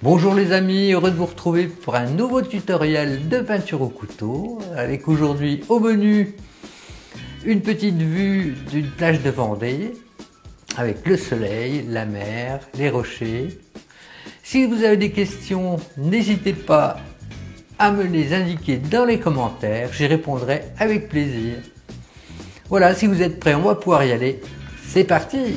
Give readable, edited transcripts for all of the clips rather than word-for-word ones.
Bonjour les amis, heureux de vous retrouver pour un nouveau tutoriel de peinture au couteau, avec aujourd'hui au menu une petite vue d'une plage de Vendée, avec le soleil, la mer, les rochers. Si vous avez des questions, n'hésitez pas à me les indiquer dans les commentaires, j'y répondrai avec plaisir. Voilà, si vous êtes prêts, on va pouvoir y aller. C'est parti!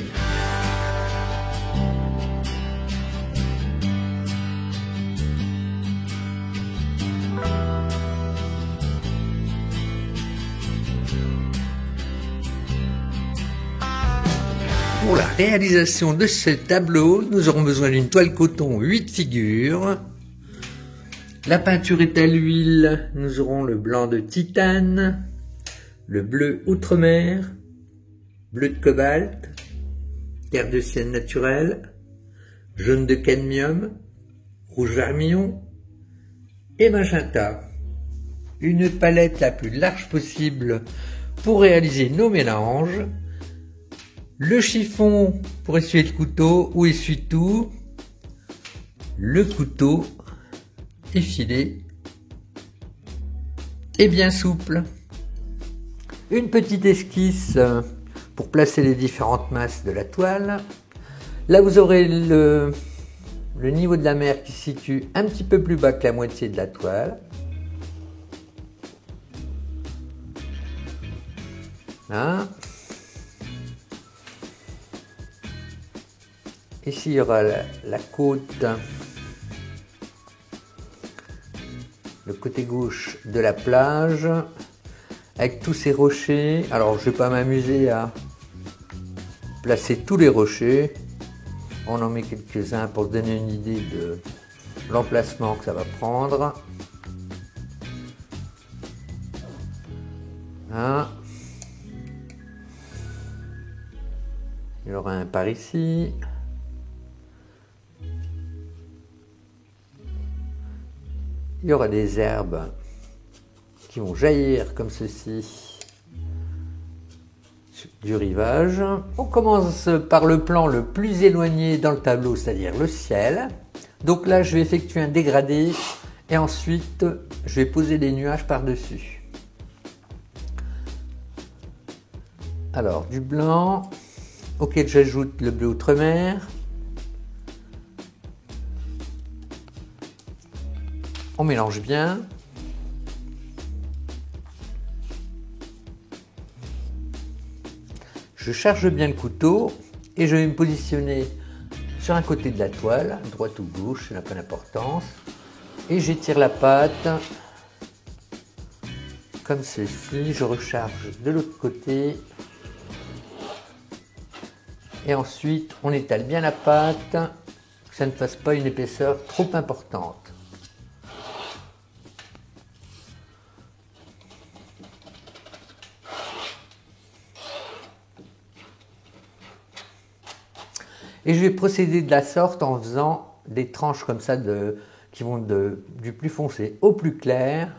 Pour la réalisation de ce tableau, nous aurons besoin d'une toile coton 8 figures. La peinture est à l'huile, nous aurons le blanc de titane, le bleu outremer, bleu de cobalt, terre de sienne naturelle, jaune de cadmium, rouge vermillon et magenta. Une palette la plus large possible pour réaliser nos mélanges. Le chiffon pour essuyer le couteau ou essuie-tout, le couteau effilé et bien souple. Une petite esquisse pour placer les différentes masses de la toile. Là vous aurez le niveau de la mer qui se situe un petit peu plus bas que la moitié de la toile. Là. Ici, il y aura la côte, le côté gauche de la plage, avec tous ces rochers. Alors, je ne vais pas m'amuser à placer tous les rochers. On en met quelques-uns pour se donner une idée de l'emplacement que ça va prendre. Là. Il y aura un par ici. Il y aura des herbes qui vont jaillir comme ceci du rivage. On commence par le plan le plus éloigné dans le tableau, c'est-à-dire le ciel. Donc là, je vais effectuer un dégradé et ensuite, je vais poser des nuages par-dessus. Alors, du blanc, auquel j'ajoute le bleu outremer. On mélange bien. Je charge bien le couteau et je vais me positionner sur un côté de la toile, droite ou gauche, ça n'a pas d'importance. Et j'étire la pâte comme ceci. Je recharge de l'autre côté. Et ensuite, on étale bien la pâte, que ça ne fasse pas une épaisseur trop importante. Et je vais procéder de la sorte en faisant des tranches comme ça qui vont du plus foncé au plus clair.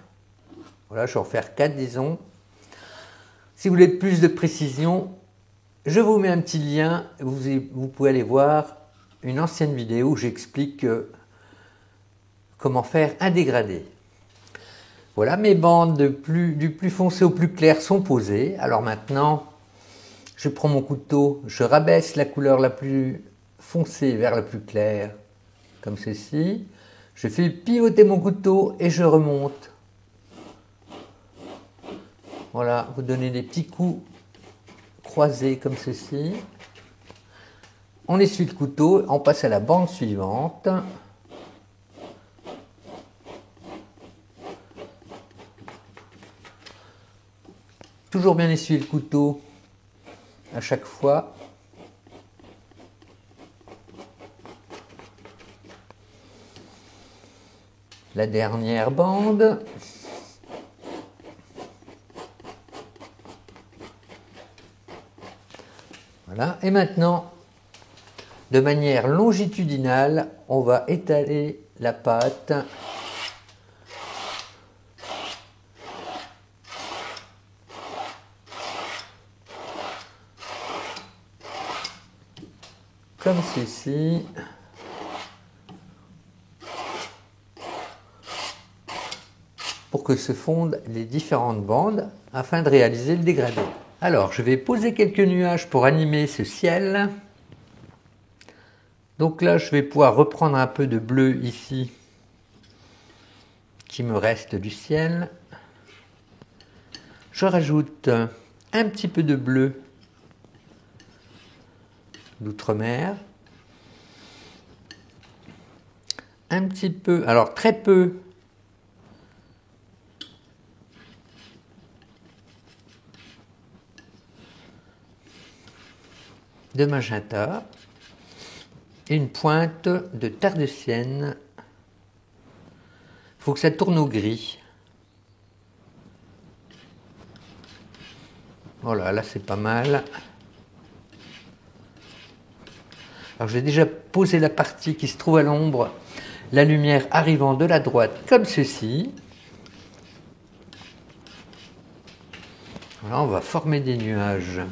Voilà, je vais en faire 4 disons. Si vous voulez plus de précision, je vous mets un petit lien. Vous pouvez aller voir une ancienne vidéo où j'explique comment faire un dégradé. Voilà, mes bandes du plus foncé au plus clair sont posées. Alors maintenant, je prends mon couteau, je rabaisse la couleur la plus foncée vers la plus claire, comme ceci. Je fais pivoter mon couteau et je remonte. Voilà, vous donnez des petits coups croisés comme ceci. On essuie le couteau, on passe à la bande suivante. Toujours bien essuyer le couteau à chaque fois. La dernière bande. Voilà, et maintenant, de manière longitudinale, on va étaler la pâte comme ceci. pour que se fondent les différentes bandes afin de réaliser le dégradé. Alors, je vais poser quelques nuages pour animer ce ciel. Donc là, je vais pouvoir reprendre un peu de bleu ici qui me reste du ciel. Je rajoute un petit peu de bleu d'outre-mer. Un petit peu, alors très peu, de magenta et une pointe de terre de Sienne. Il faut que ça tourne au gris. Voilà, là c'est pas mal. Alors j'ai déjà posé la partie qui se trouve à l'ombre, la lumière arrivant de la droite comme ceci. Voilà, on va former des nuages.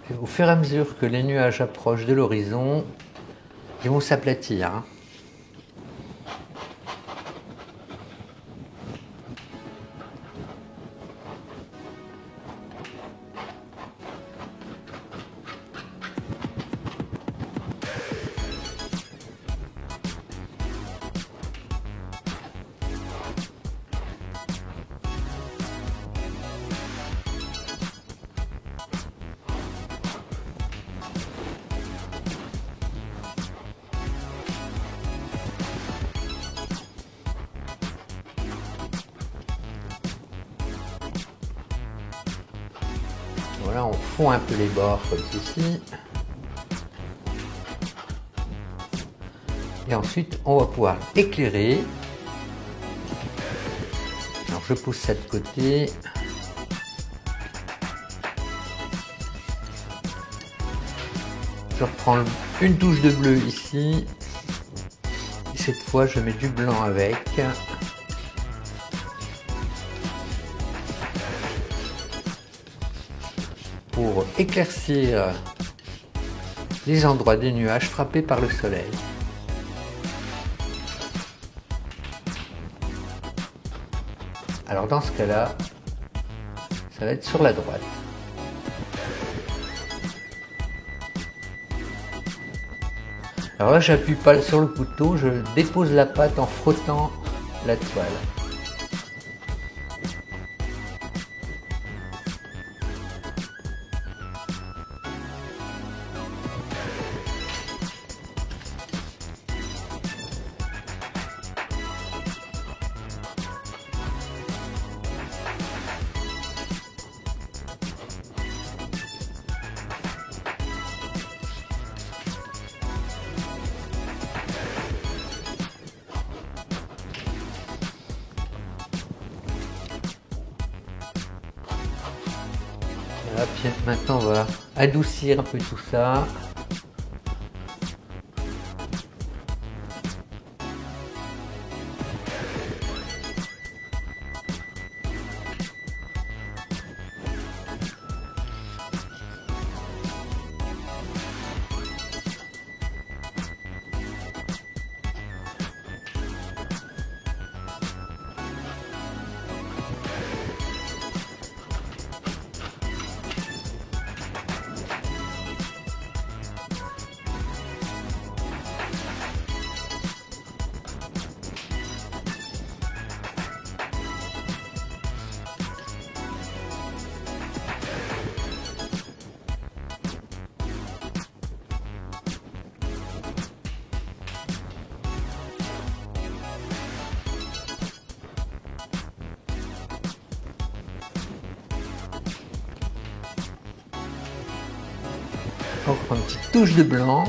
Et au fur et à mesure que les nuages approchent de l'horizon, ils vont s'aplatir. Voilà, on fond un peu les bords comme ceci. Et ensuite, on va pouvoir éclairer. Alors, je pousse ça de côté. Je reprends une touche de bleu ici. Et cette fois, je mets du blanc avec. Pour éclaircir les endroits des nuages frappés par le soleil. Alors dans ce cas-là, ça va être sur la droite. Alors là, j'appuie pas sur le couteau, je dépose la pâte en frottant la toile. Voilà, puis maintenant on va adoucir un peu tout ça. Encore une petite touche de blanc.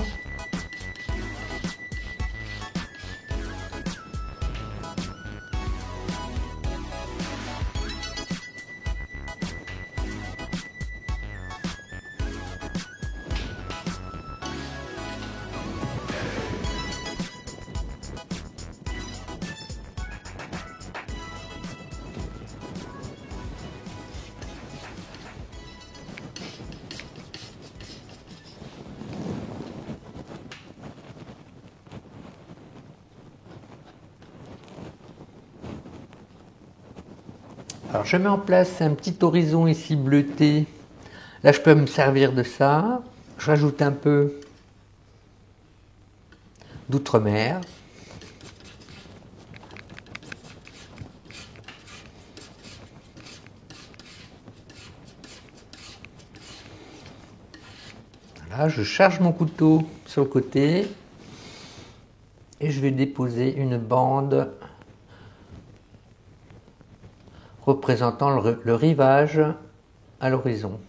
Alors je mets en place un petit horizon ici bleuté. Là je peux me servir de ça. Je rajoute un peu d'outre-mer. Voilà, je charge mon couteau sur le côté et je vais déposer une bande représentant le rivage à l'horizon.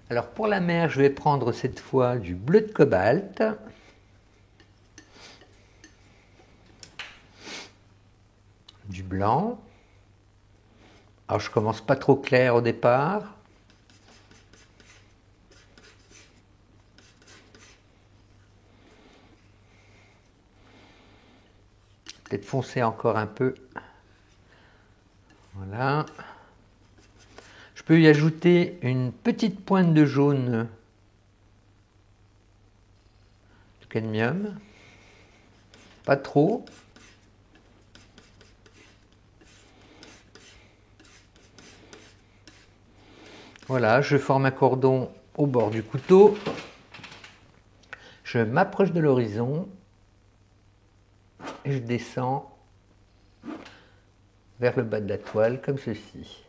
Alors pour la mer, je vais prendre cette fois du bleu de cobalt. Du blanc. Alors je commence pas trop clair au départ. Peut-être foncer encore un peu. Voilà. Je peux y ajouter une petite pointe de jaune de cadmium. Pas trop. Voilà, je forme un cordon au bord du couteau. Je m'approche de l'horizon et je descends vers le bas de la toile comme ceci.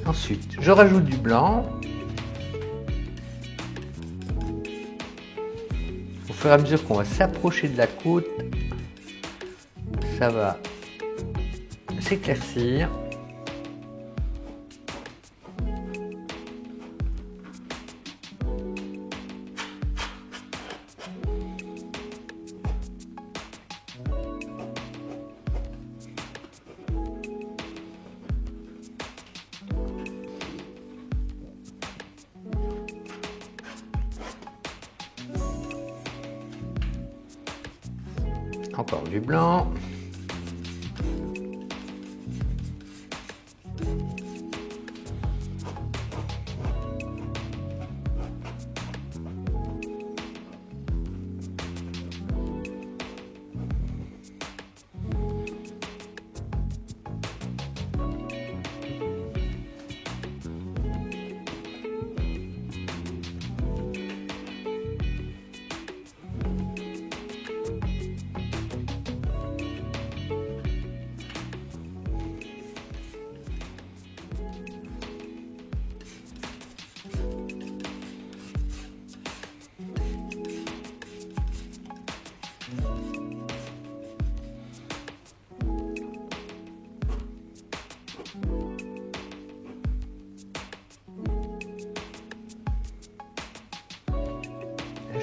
Ensuite, je rajoute du blanc. Au fur et à mesure qu'on va s'approcher de la côte, ça va s'éclaircir. Encore du blanc.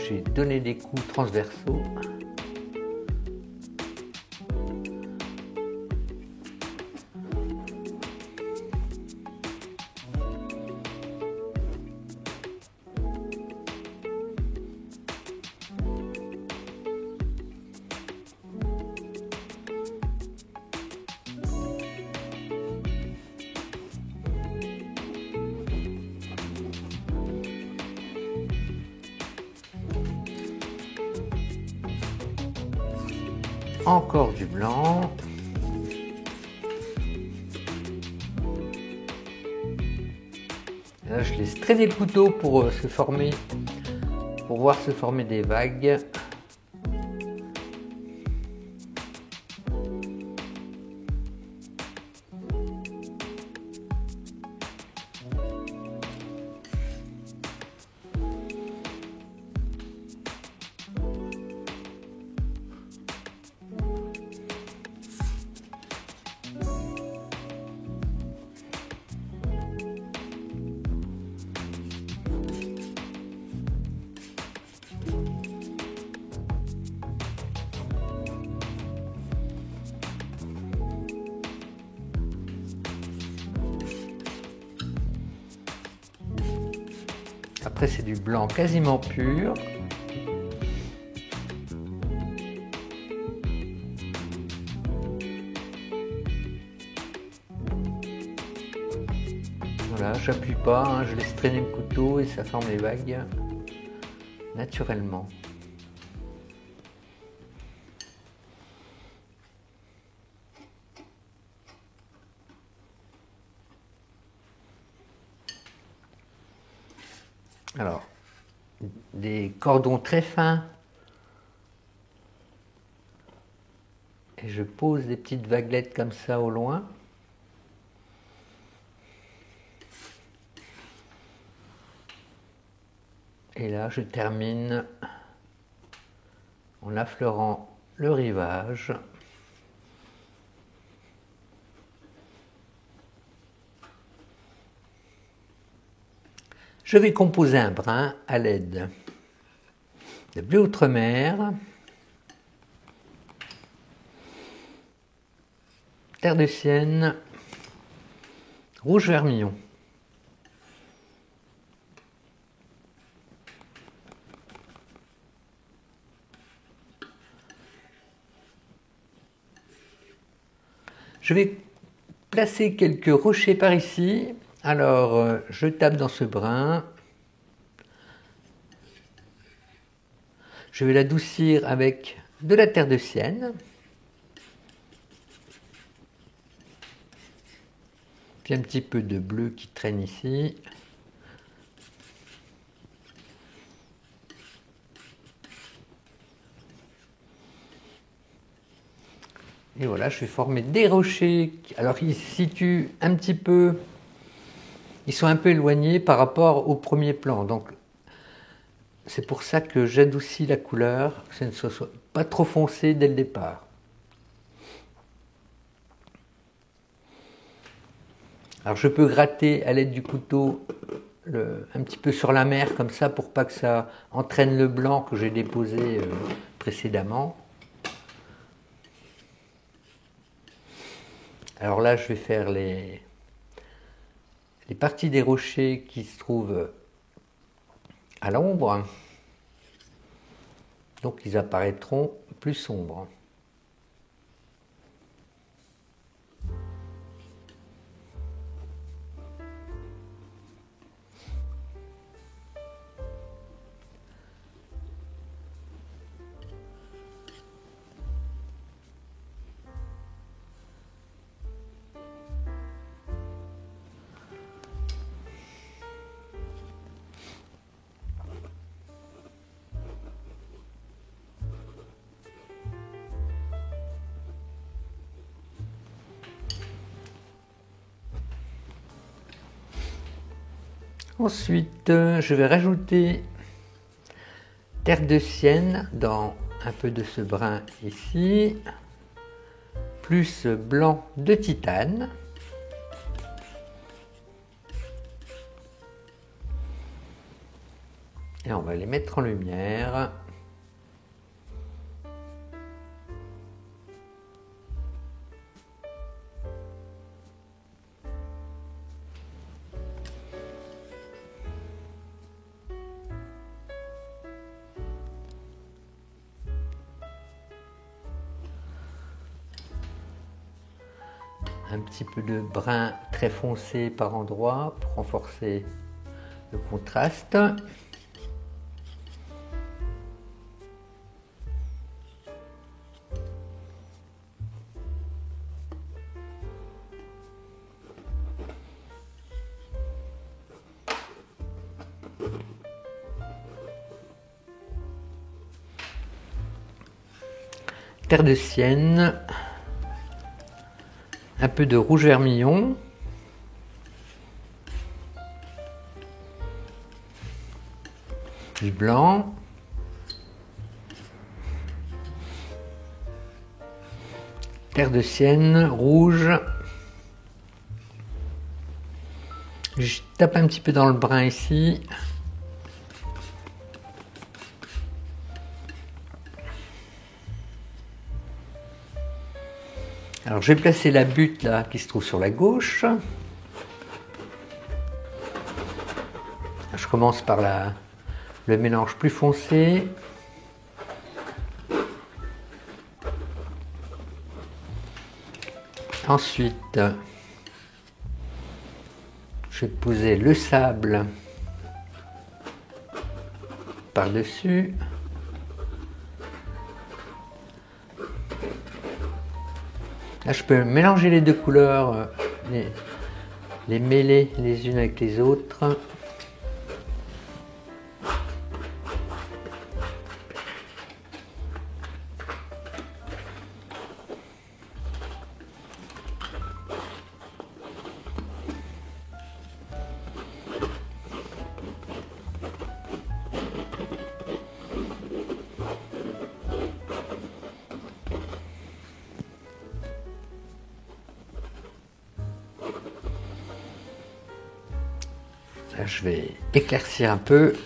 J'ai donné des coups transversaux. Encore du blanc. Là, je laisse traîner le couteau pour se former, pour voir se former des vagues. Après, c'est du blanc quasiment pur. Voilà, j'appuie pas, hein, je laisse traîner le couteau et ça forme les vagues naturellement. Alors, des cordons très fins. Et je pose des petites vaguelettes comme ça au loin. Et là, je termine en affleurant le rivage. Je vais composer un brin à l'aide de bleu outre-mer, terre de sienne, rouge vermillon. Je vais placer quelques rochers par ici. Alors, je tape dans ce brin. Je vais l'adoucir avec de la terre de sienne. Puis un petit peu de bleu qui traîne ici. Et voilà, je vais former des rochers. Alors, ils se situent un petit peu, ils sont un peu éloignés par rapport au premier plan. Donc, c'est pour ça que j'adoucis la couleur, que ce ne soit pas trop foncé dès le départ. Alors, je peux gratter à l'aide du couteau un petit peu sur la mer, comme ça, pour pas que ça entraîne le blanc que j'ai déposé précédemment. Alors là, je vais faire les parties des rochers qui se trouvent à l'ombre. Donc, ils apparaîtront plus sombres. Ensuite, je vais rajouter terre de sienne dans un peu de ce brin ici, plus blanc de titane. Et on va les mettre en lumière. Un petit peu de brun très foncé par endroits pour renforcer le contraste. terre de sienne, un peu de rouge vermillon, du blanc, terre de sienne, rouge. Je tape un petit peu dans le brun ici. Alors je vais placer la butte là qui se trouve sur la gauche. Je commence par le mélange plus foncé. Ensuite, je vais poser le sable par-dessus. Là, je peux mélanger les deux couleurs, les mêler les unes avec les autres. Là, je vais éclaircir un peu.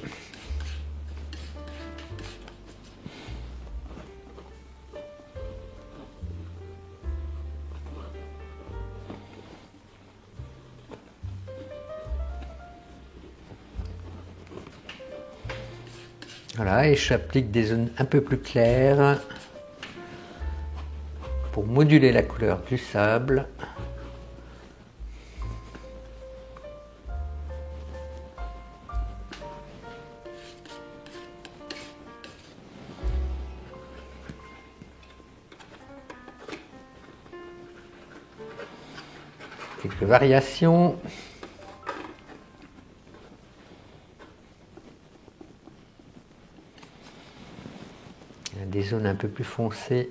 Voilà, et j'applique des zones un peu plus claires pour moduler la couleur du sable. Quelques variations. Il y a des zones un peu plus foncées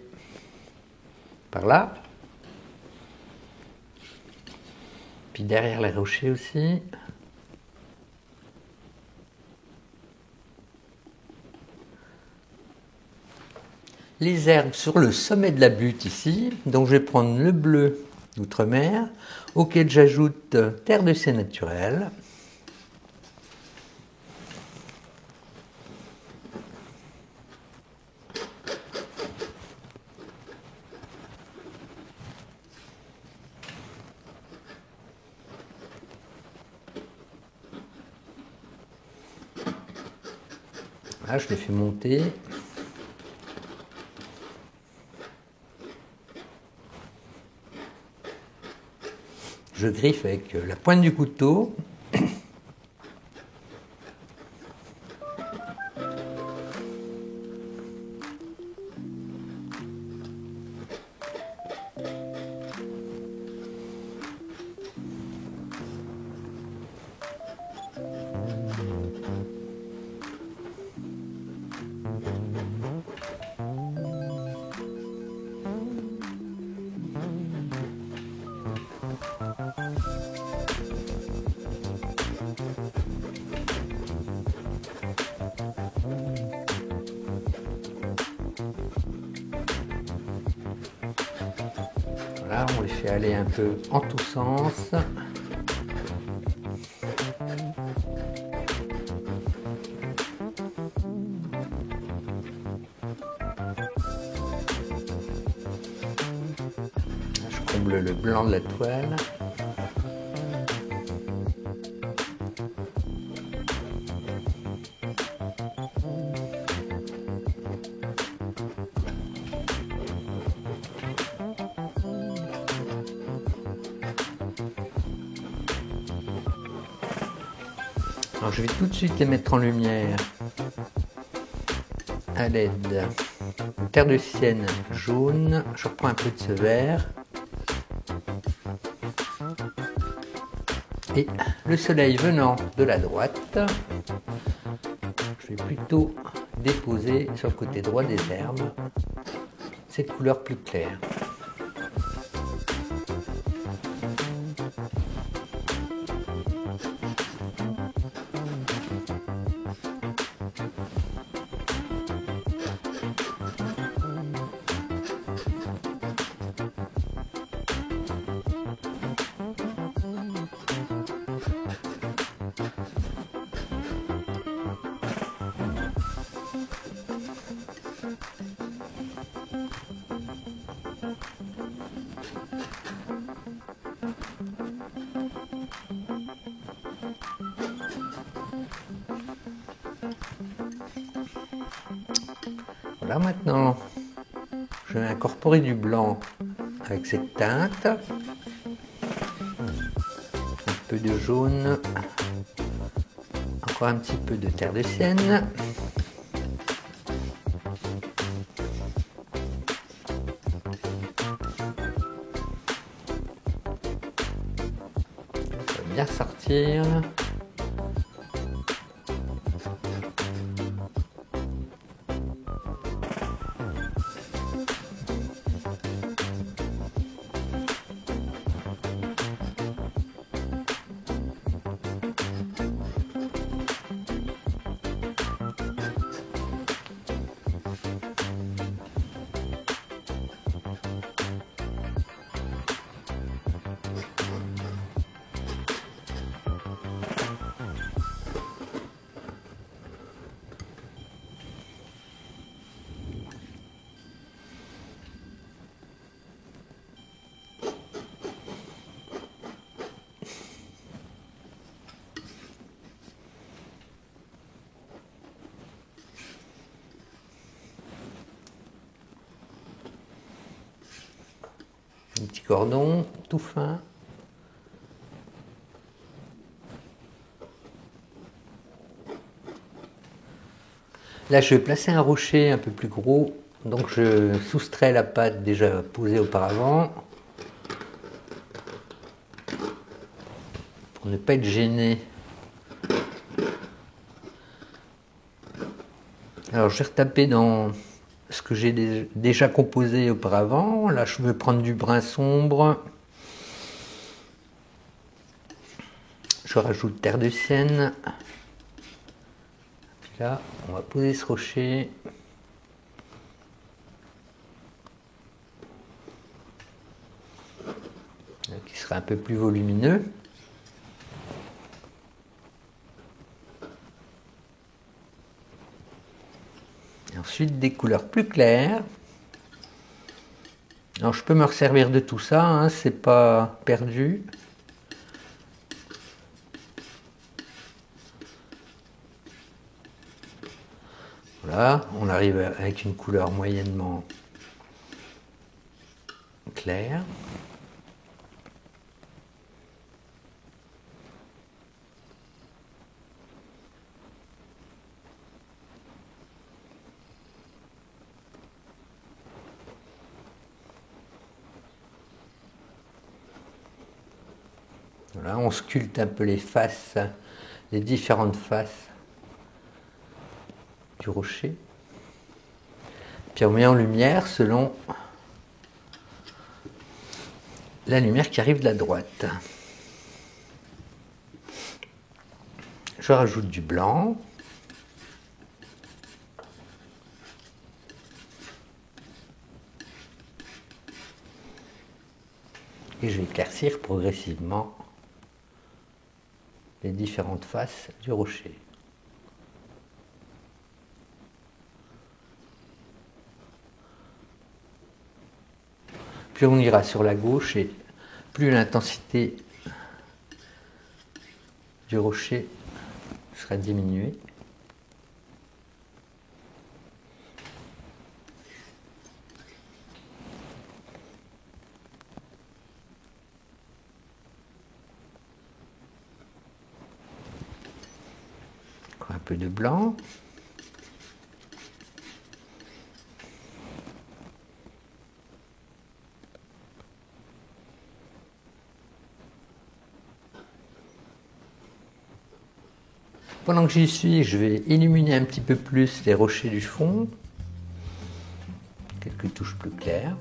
par là. Puis derrière les rochers aussi. Les herbes sur le sommet de la butte ici. Donc je vais prendre le bleu d'outre-mer, auquel j'ajoute terre de sienne naturelle. Là, je les fais monter. Je griffe avec la pointe du couteau. Voilà, on les fait aller un peu en tous sens. Je comble le blanc de la toile. Alors je vais tout de suite les mettre en lumière à l'aide de terre de sienne jaune. Je reprends un peu de ce vert. Et le soleil venant de la droite, je vais plutôt déposer sur le côté droit des herbes. cette couleur plus claire. Voilà, maintenant, je vais incorporer du blanc avec cette teinte, un peu de jaune, encore un petit peu de terre de sienne. Ça va bien sortir. Un petit cordon tout fin. Là, je vais placer un rocher un peu plus gros. Donc, je soustrais la pâte déjà posée auparavant. Pour ne pas être gêné. Alors, je vais retaper dans ce que j'ai déjà composé auparavant. Là, je vais prendre du brun sombre. Je rajoute terre de sienne. Puis là, on va poser ce rocher. Qui sera un peu plus volumineux. Et ensuite, des couleurs plus claires. Alors, je peux me resservir de tout ça, hein, c'est pas perdu. Voilà, on arrive avec une couleur moyennement claire. Voilà, on sculpte un peu les faces, les différentes faces du rocher. Puis on met en lumière selon la lumière qui arrive de la droite. Je rajoute du blanc. Et je vais éclaircir progressivement les différentes faces du rocher. Plus on ira sur la gauche et plus l'intensité du rocher sera diminuée. Encore un peu de blanc. Pendant que j'y suis, je vais illuminer un petit peu plus les rochers du fond. quelques touches plus claires.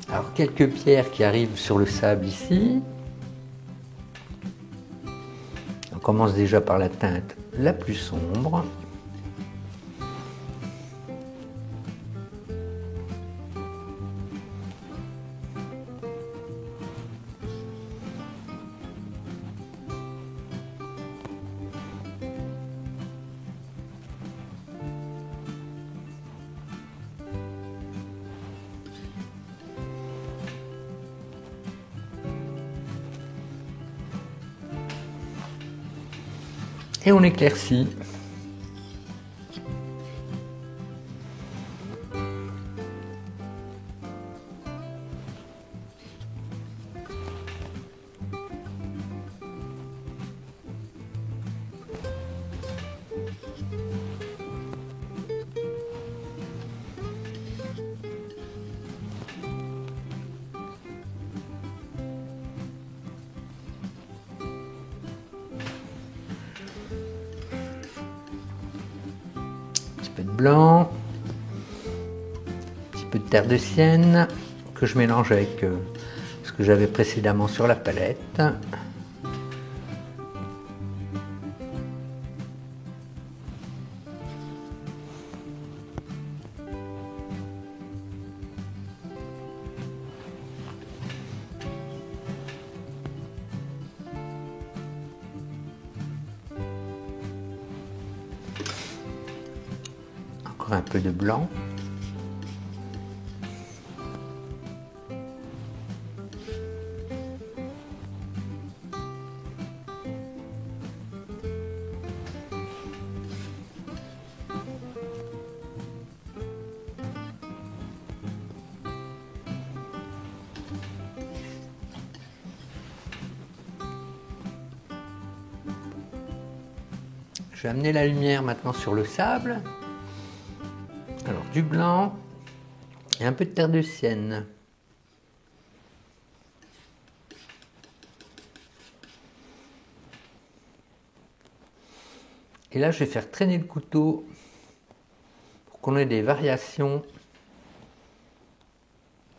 Alors quelques pierres qui arrivent sur le sable ici. On commence déjà par la teinte la plus sombre. Et on éclaircit. Un peu de blanc, un petit peu de terre de sienne que je mélange avec ce que j'avais précédemment sur la palette. Un peu de blanc. Je vais amener la lumière maintenant sur le sable. Alors du blanc et un peu de terre de sienne. Et là je vais faire traîner le couteau pour qu'on ait des variations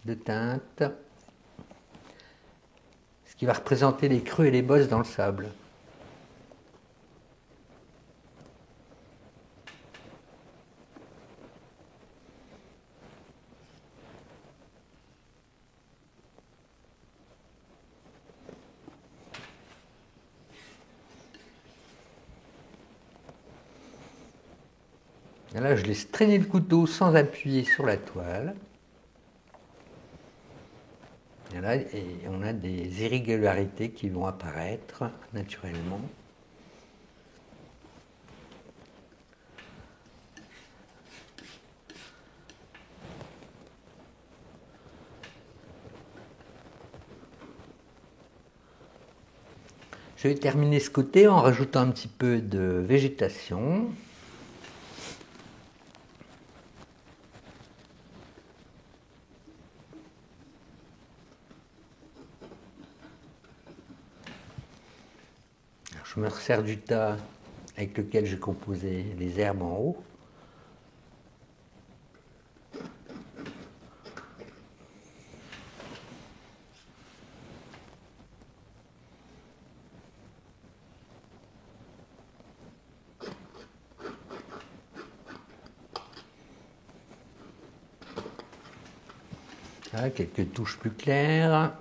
de teintes. Ce qui va représenter les creux et les bosses dans le sable. Et là, je laisse traîner le couteau sans appuyer sur la toile. Et là, on a des irrégularités qui vont apparaître naturellement. Je vais terminer ce côté en rajoutant un petit peu de végétation. Je me resserre du tas avec lequel j'ai composé les herbes en haut. Là, quelques touches plus claires.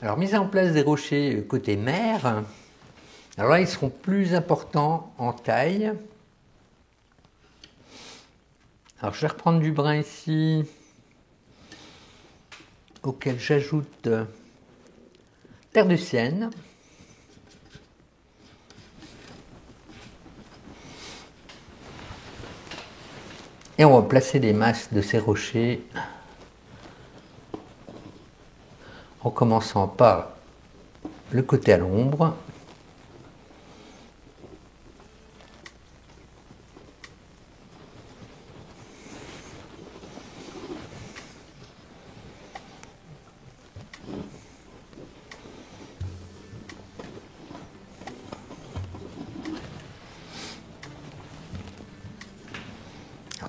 Alors, mise en place des rochers côté mer. Alors là, ils seront plus importants en taille. Alors je vais reprendre du brun ici, auquel j'ajoute terre de sienne. Et on va placer des masses de ces rochers en commençant par le côté à l'ombre.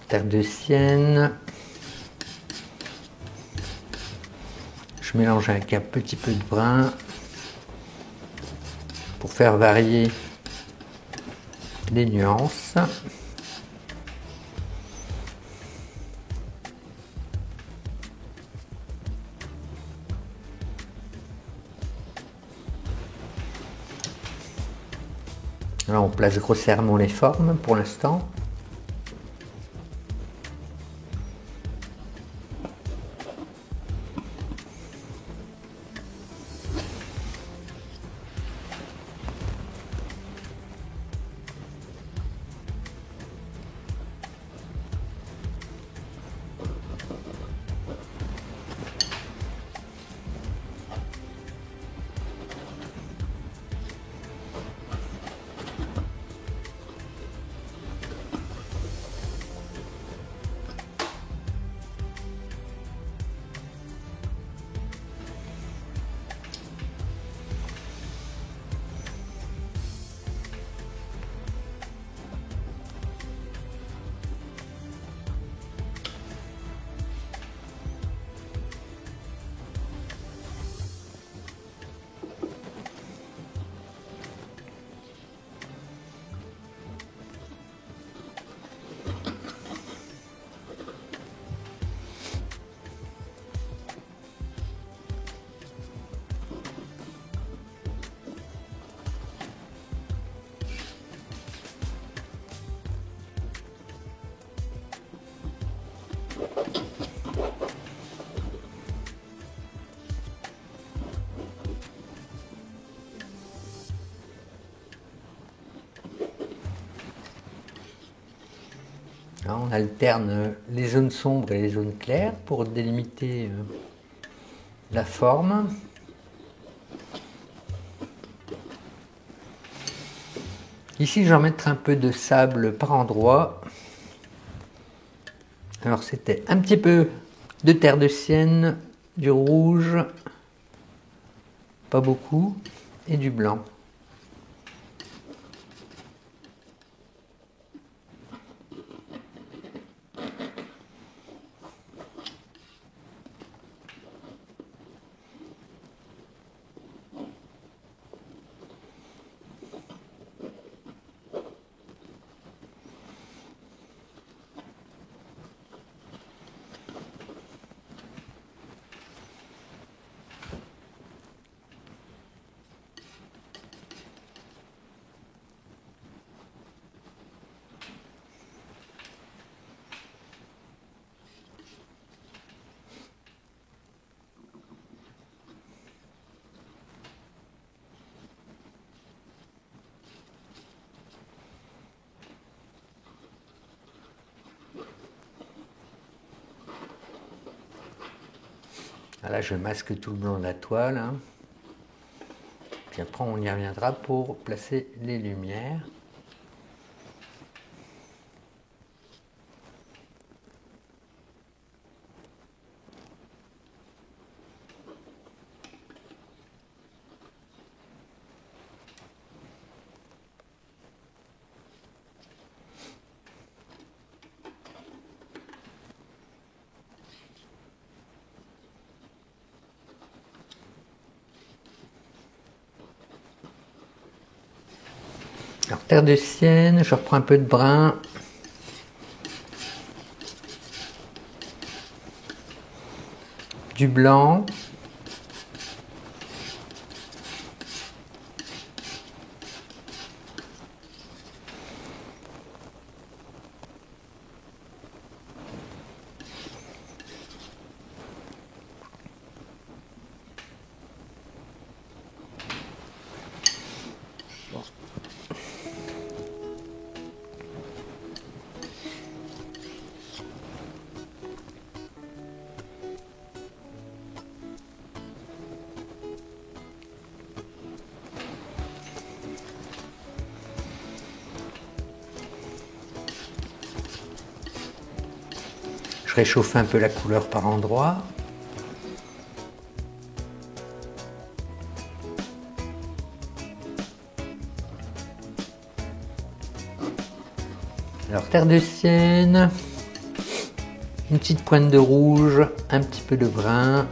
Terre de sienne. Je mélange avec un petit peu de brun pour faire varier les nuances. Là, on place grossièrement les formes pour l'instant. Là, on alterne les zones sombres et les zones claires pour délimiter la forme. Ici, je vais mettre un peu de sable par endroits. Alors, c'était un petit peu de terre de sienne, du rouge, pas beaucoup, et du blanc. Là, je masque tout le blanc de la toile. Hein. Puis après, on y reviendra pour placer les lumières. Alors, terre de sienne, je reprends un peu de brun. Du blanc. Je réchauffe un peu la couleur par endroits. Alors terre de sienne, une petite pointe de rouge, un petit peu de brun.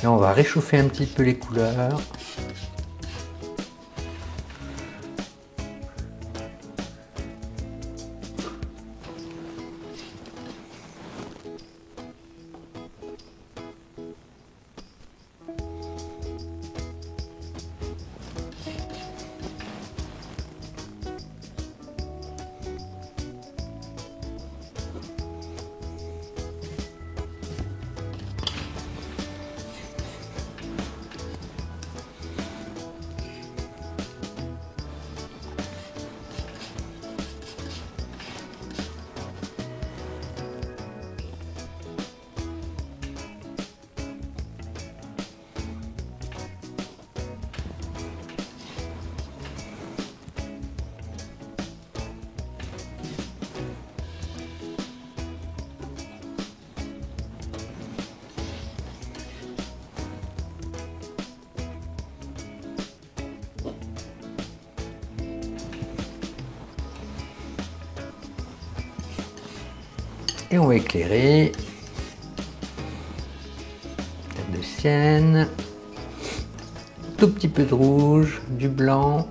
Et on va réchauffer un petit peu les couleurs. Et on va éclairer. Terre de sienne. Tout petit peu de rouge, du blanc.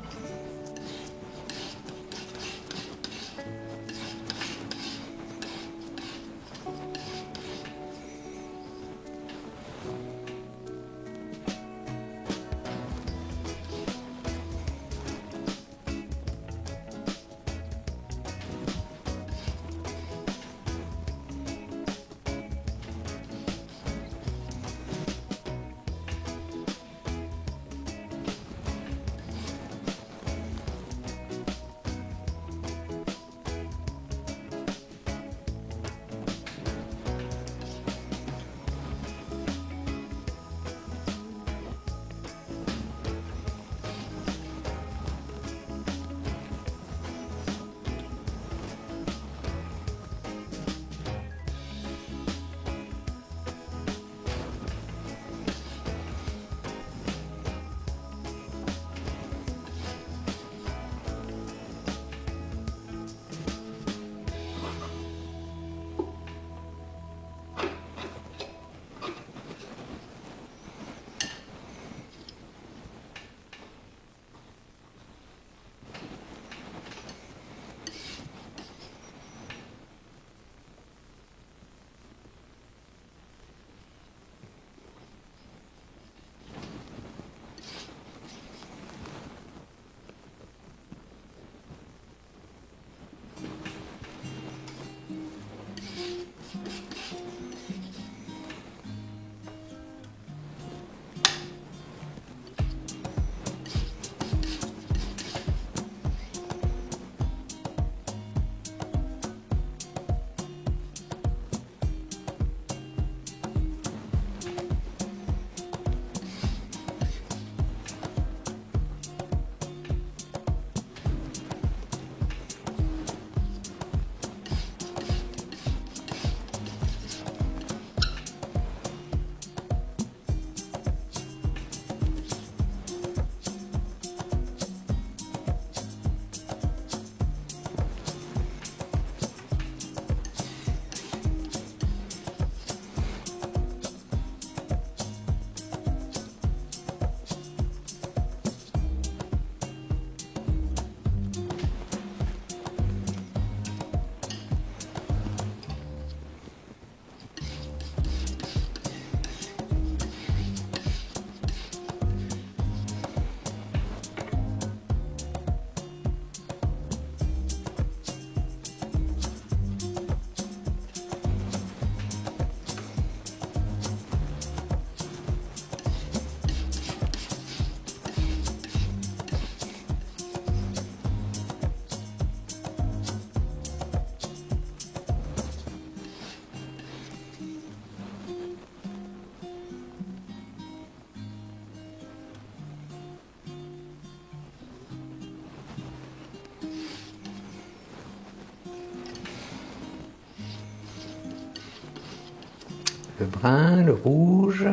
Le brun, le rouge.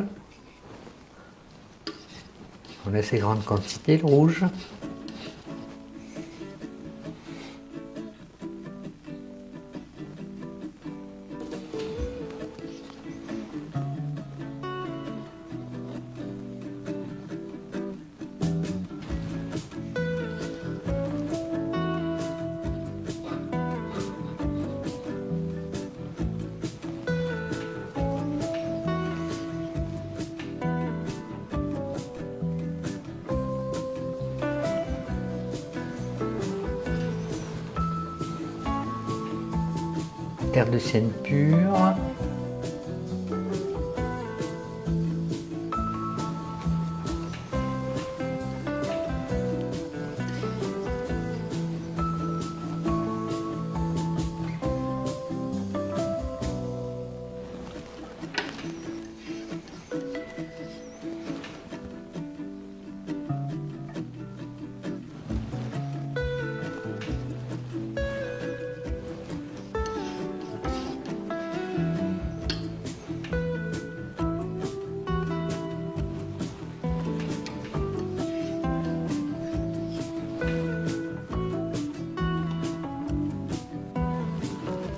En assez grande quantité, le rouge. Terre de sienne pure.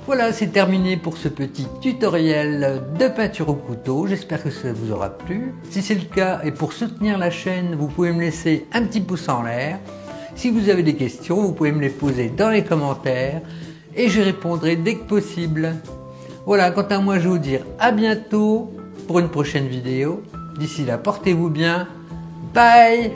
Voilà, c'est terminé pour ce petit tutoriel de peinture au couteau. J'espère que ça vous aura plu. Si c'est le cas et pour soutenir la chaîne, vous pouvez me laisser un petit pouce en l'air. Si vous avez des questions, vous pouvez me les poser dans les commentaires et je répondrai dès que possible. Voilà, quant à moi, je vais vous dire à bientôt pour une prochaine vidéo. D'ici là, portez-vous bien. Bye!